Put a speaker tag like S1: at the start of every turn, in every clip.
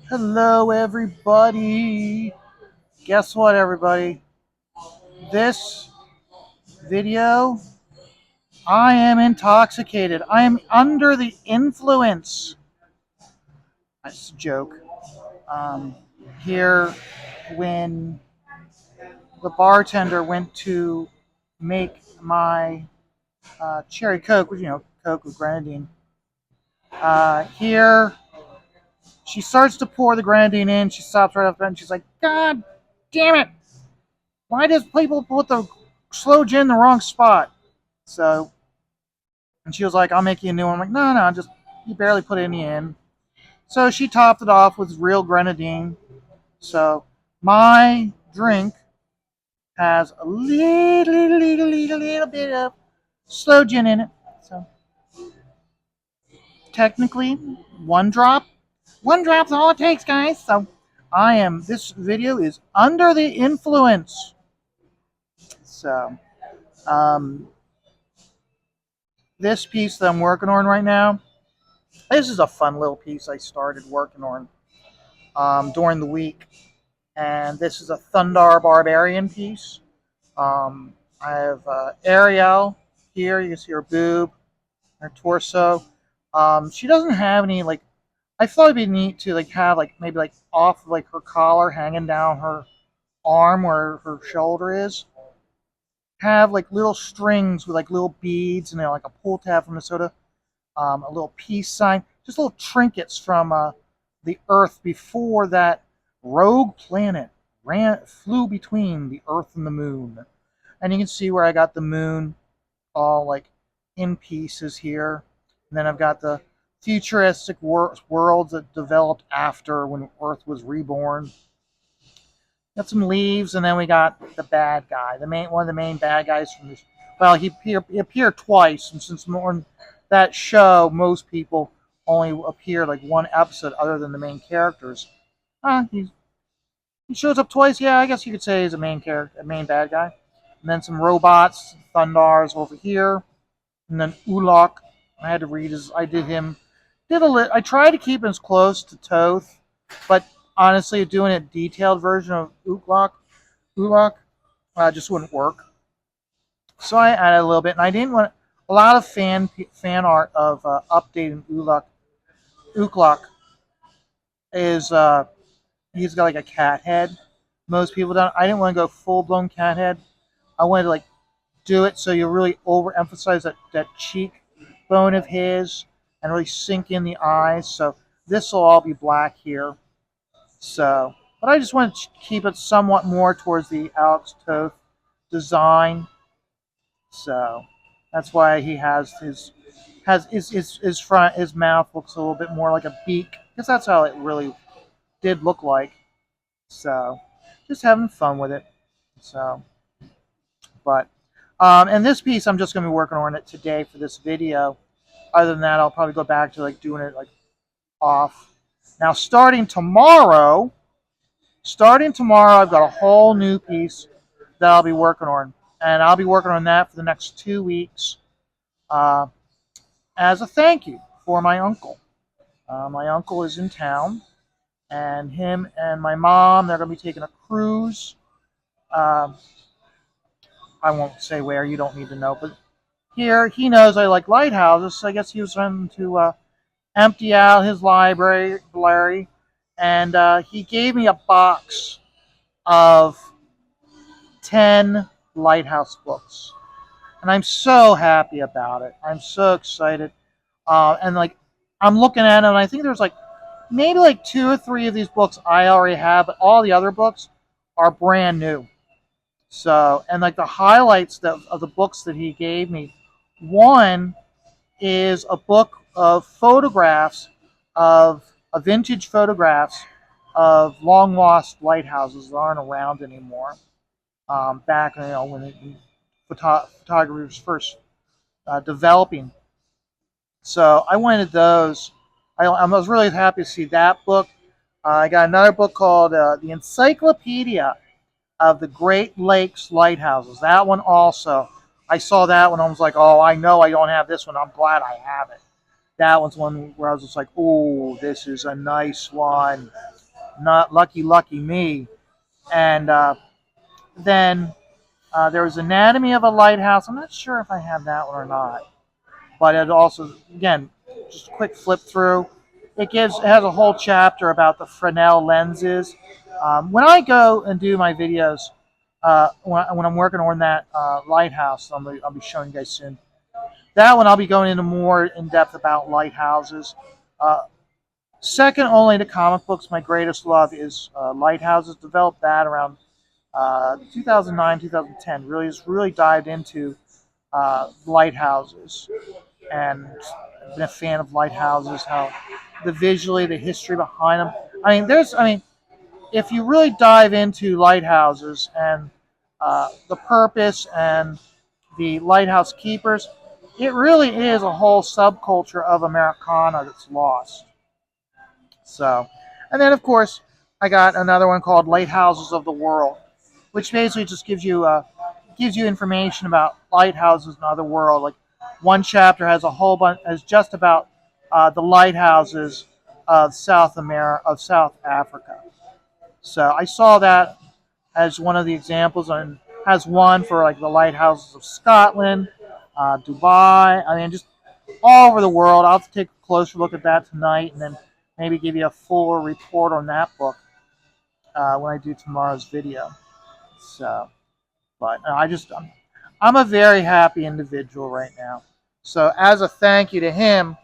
S1: Hello, everybody. Guess what, everybody? This video, I am intoxicated. I am under the influence. That's a joke. Um, Here, when the bartender went to make my cherry Coke, which, Coke with grenadine, here she starts to pour the grenadine in. She stops right off the bat and she's like, God damn it! Why does people put the slow gin in the wrong spot? So, and she was like, I'll make you a new one. I'm like, no, just, you barely put any in. So she topped it off with real grenadine. So my drink has a little bit of slow gin in it. So technically, one drop. One drop's all it takes, guys. So this video is under the influence. So, um, this piece that I'm working on right now, this is a fun little piece I started working on during the week. And this is a Thundarr Barbarian piece. I have Ariel here. You can see her boob, her torso. She doesn't have any, like, I thought it'd be neat to like have like maybe like off of, like, her collar hanging down her arm where her shoulder is. Have like little strings with like little beads and like a pull tab from Minnesota, a little peace sign, just little trinkets from the Earth before that rogue planet flew between the Earth and the Moon. And you can see where I got the moon all like in pieces here. And then I've got the futuristic worlds that developed after when Earth was reborn. Got some leaves, and then we got the bad guy, one of the main bad guys from this. Well, he appeared twice, and since more that show, most people only appear like one episode, other than the main characters. He shows up twice. Yeah, I guess you could say he's a main character, a main bad guy. And then some robots, Thundarrs over here, and then Ulok. I had to read his. I did him. I tried to keep him as close to Toth, but honestly, doing a detailed version of Ulok just wouldn't work. So I added a little bit, and I didn't want a lot of fan art of updating Ulok is he's got like a cat head. Most people don't. I didn't want to go full blown cat head. I wanted to like do it so you really overemphasize that cheek bone of his and really sink in the eyes. So this will all be black here. So, but I just want to keep it somewhat more towards the Alex Toth design. So that's why he his mouth looks a little bit more like a beak, because that's how it really did look like. So just having fun with it. So, but and this piece I'm just going to be working on it today for this video. Other than that, I'll probably go back to like doing it like off. Now starting tomorrow, I've got a whole new piece that I'll be working on, and I'll be working on that for the next 2 weeks uh, as a thank you for my uncle. My uncle is in town, and him and my mom, they're going to be taking a cruise. Uh, I won't say where, you don't need to know, but here he knows I like lighthouses, so I guess he was trying to empty out his library, and he gave me a box of 10 lighthouse books, and I'm so happy about it. I'm so excited, and like I'm looking at them, and I think there's like maybe like 2 or 3 of these books I already have, but all the other books are brand new. So, and like the highlights of the books that he gave me, one is a book of photographs of vintage photographs of long lost lighthouses that aren't around anymore. Back when photography was first developing. So I wanted those. I was really happy to see that book. I got another book called The Encyclopedia of the Great Lakes Lighthouses. That one also. I saw that one. I was like, oh, I know I don't have this one. I'm glad I have it. That one's one where I was just like, oh, this is a nice one. Not lucky, lucky me. And then there was Anatomy of a Lighthouse. I'm not sure if I have that one or not, but it also, again, just a quick flip through. It has a whole chapter about the Fresnel lenses. When I go and do my videos, when I'm working on that lighthouse, I'll be showing you guys soon. That one I'll be going into more in depth about lighthouses. Uh, Second only to comic books, my greatest love is lighthouses. Developed that around 2009, 2010. Really dived into lighthouses, and I've been a fan of lighthouses. How the history behind them. I mean, if you really dive into lighthouses and the purpose and the lighthouse keepers, it really is a whole subculture of Americana that's lost. So, and then of course, I got another one called Lighthouses of the World, which basically just gives you information about lighthouses in other world. Like one chapter has a whole bunch has just about the lighthouses of South Africa. So I saw that as one of the examples, and has one for like the lighthouses of Scotland, Dubai. I mean, just all over the world. I'll have to take a closer look at that tonight, and then maybe give you a fuller report on that book when I do tomorrow's video. So, but I'm a very happy individual right now. So as a thank you to him,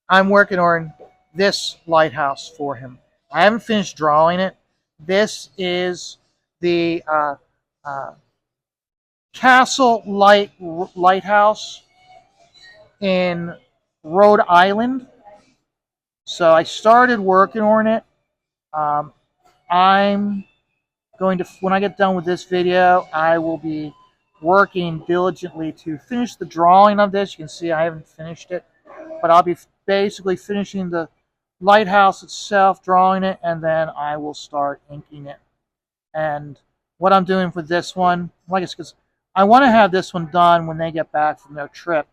S1: I'm working on this lighthouse for him. I haven't finished drawing it. This is the uh, Lighthouse in Rhode Island. So I started working on it. I'm going to, when I get done with this video, I will be working diligently to finish the drawing of this. You can see I haven't finished it, but I'll be basically finishing the lighthouse itself, drawing it, and then I will start inking it. And what I'm doing for this one, like it's because I want to have this one done when they get back from their trip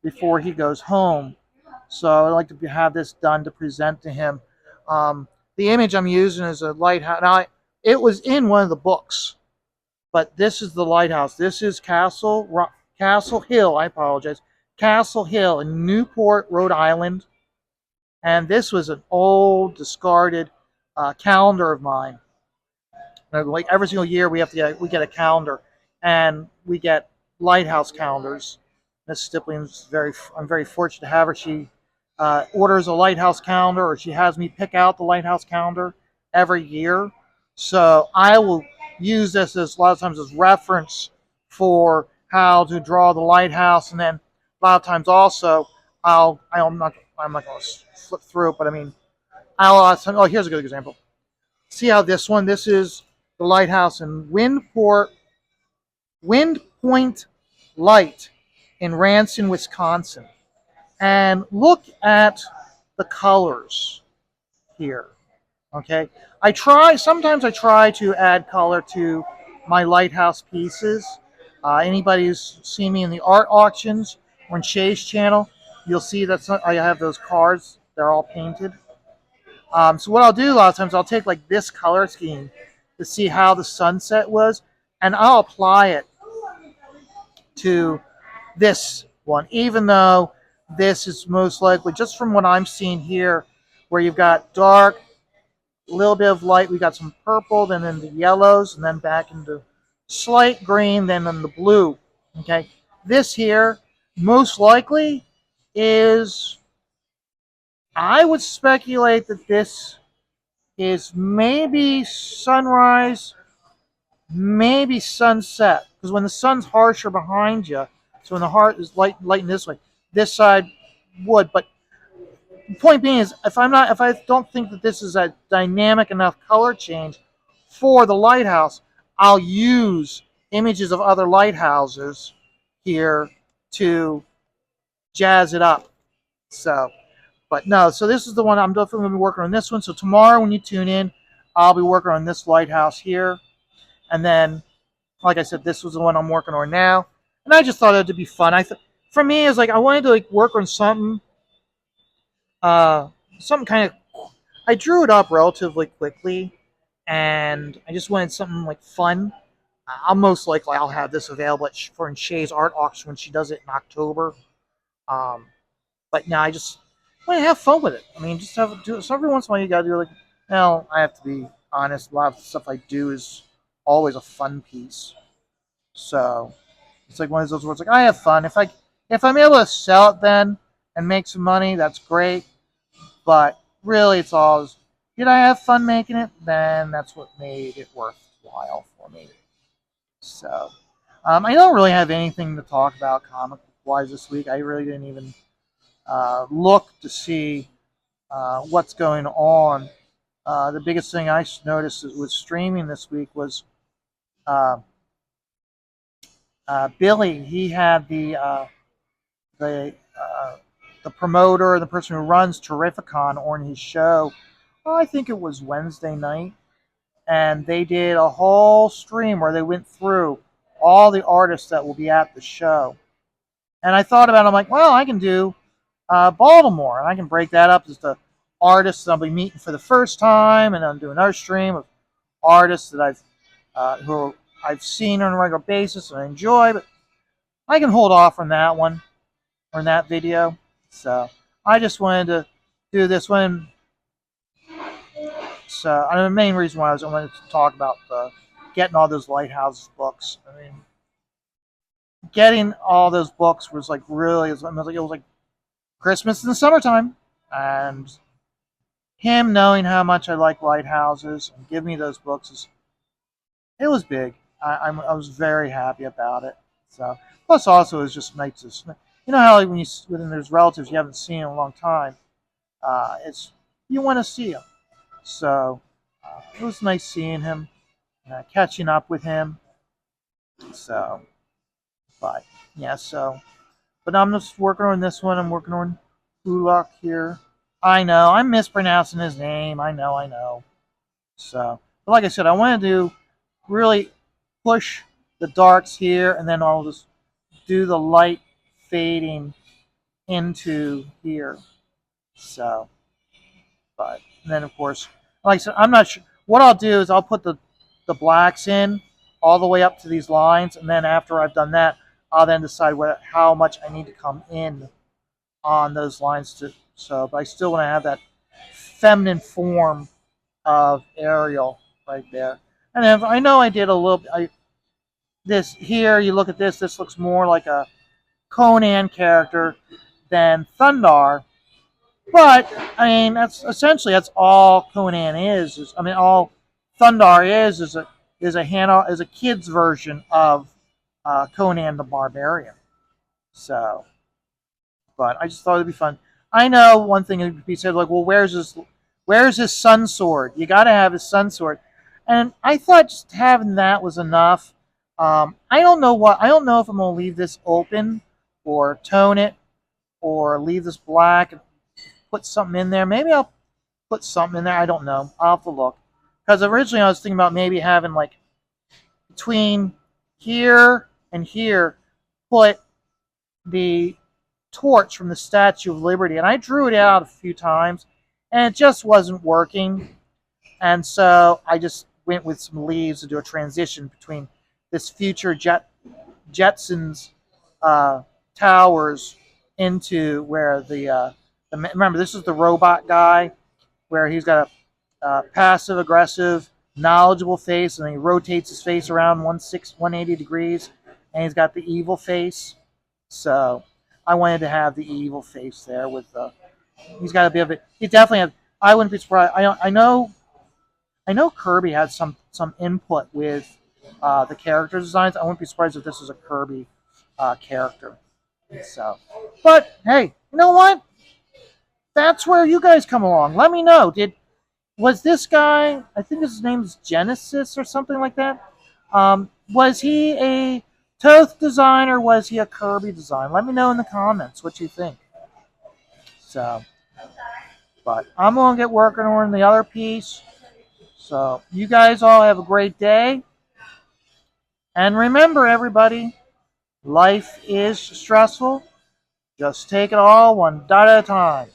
S1: before he goes home. So I'd like to have this done to present to him. The image I'm using is a lighthouse. Now, it was in one of the books, but this is the lighthouse. This is Castle Hill. I apologize. Castle Hill in Newport, Rhode Island. And this was an old, discarded calendar of mine. Like every single year, we get a calendar, and we get lighthouse calendars. Miss Stipling's I'm very fortunate to have her. She orders a lighthouse calendar, or she has me pick out the lighthouse calendar every year. So I will use this as a lot of times as reference for how to draw the lighthouse, and then a lot of times also I'm not going to flip through it, but I mean here's a good example. See how this is the lighthouse in Wind Point Light in Ranson, Wisconsin. And look at the colors here. Okay, sometimes I try to add color to my lighthouse pieces. Anybody who's seen me in the art auctions on Shay's channel, you'll see that I have those cards. They're all painted. So what I'll do a lot of times, I'll take like this color scheme to see how the sunset was, and I'll apply it to this one, even though this is most likely, just from what I'm seeing here, where you've got dark, a little bit of light, we got some purple, then in the yellows, and then back into slight green, then in the blue. Okay, this here most likely is, I would speculate that this is maybe sunrise, maybe sunset, because when the sun's harsher behind you, so when the heart is lighting this way, this side would. But the point being is, if I don't think that this is a dynamic enough color change for the lighthouse, I'll use images of other lighthouses here to jazz it up. So, but no, so this is the one I'm definitely going to be working on this one. So tomorrow when you tune in, I'll be working on this lighthouse here. And then, like I said, this was the one I'm working on now. And I just thought it'd be fun. For me, it's like I wanted to like work on something kind of I drew it up relatively quickly, and I just wanted something like fun. I'm most likely I'll have this available for Shay's art auction when she does it in October. Um, but now I just want to have fun with it. I mean, just have do so every once in a while you gotta do like. Well, I have to be honest. A lot of the stuff I do is always a fun piece. So it's like one of those words like I have fun. If I'm able to sell it then and make some money, that's great. But really, it's all did I have fun making it? Then that's what made it worthwhile for me. So I don't really have anything to talk about comic wise this week. I really didn't even look to see what's going on. The biggest thing I noticed with streaming this week was uh, Billy. He had the the promoter, the person who runs Terrificon, on his show. Well, I think it was Wednesday night, and they did a whole stream where they went through all the artists that will be at the show. And I thought about it, I'm like, well, I can do Baltimore, and I can break that up as the artists that I'll be meeting for the first time, and then do another stream of artists that I've seen on a regular basis and I enjoy. But I can hold off on that one or in that video. So I just wanted to do this one. So the main reason why I wanted to talk about getting all those Lighthouses books. I mean, getting all those books was like really, it was like Christmas in the summertime, and him knowing how much I like Lighthouses and giving me those books it was big. I was very happy about it. So plus also it was just nice to how like when there's relatives you haven't seen in a long time, it's you want to see them. So it was nice seeing him, catching up with him. So, but yeah, but I'm just working on this one. I'm working on Ulok here. I know I'm mispronouncing his name. I know. So, but like I said, I want to really push the darks here, and then I'll just do the light fading into here. So, but and then of course, like I said, I'm not sure. What I'll do is I'll put the blacks in all the way up to these lines, and then after I've done that, I'll then decide how much I need to come in on those lines to. So, but I still want to have that feminine form of Ariel right there. And if I know I did a little. This here, you look at this. This looks more like a Conan character than Thundarr. But I mean, that's all Conan is. I mean, all Thundarr is a kid's version of Conan the Barbarian. So, but I just thought it'd be fun. I know one thing would be said like, well, where's his sun sword? You got to have his sun sword, and I thought just having that was enough. I don't know if I'm gonna leave this open or tone it or leave this black and put something in there. Maybe I'll put something in there. I don't know. I'll have to look. Because originally I was thinking about maybe having like between here and here, put the torch from the Statue of Liberty. And I drew it out a few times and it just wasn't working. And so I just went with some leaves to do a transition between this future Jetsons towers into where remember, this is the robot guy where he's got a passive aggressive knowledgeable face, and then he rotates his face around 180 degrees, and he's got the evil face. So I wanted to have the evil face there with he's got a bit of it. He definitely had. I wouldn't be surprised. I know Kirby had some input with the character designs. I wouldn't be surprised if this was a Kirby character. So, but hey, you know what? That's where you guys come along. Let me know. Was this guy? I think his name is Genesis or something like that. Was he a Toth design or was he a Kirby design? Let me know in the comments what you think. So, but I'm gonna get working on the other piece. So you guys all have a great day, and remember, everybody, life is stressful. Just take it all one dot at a time.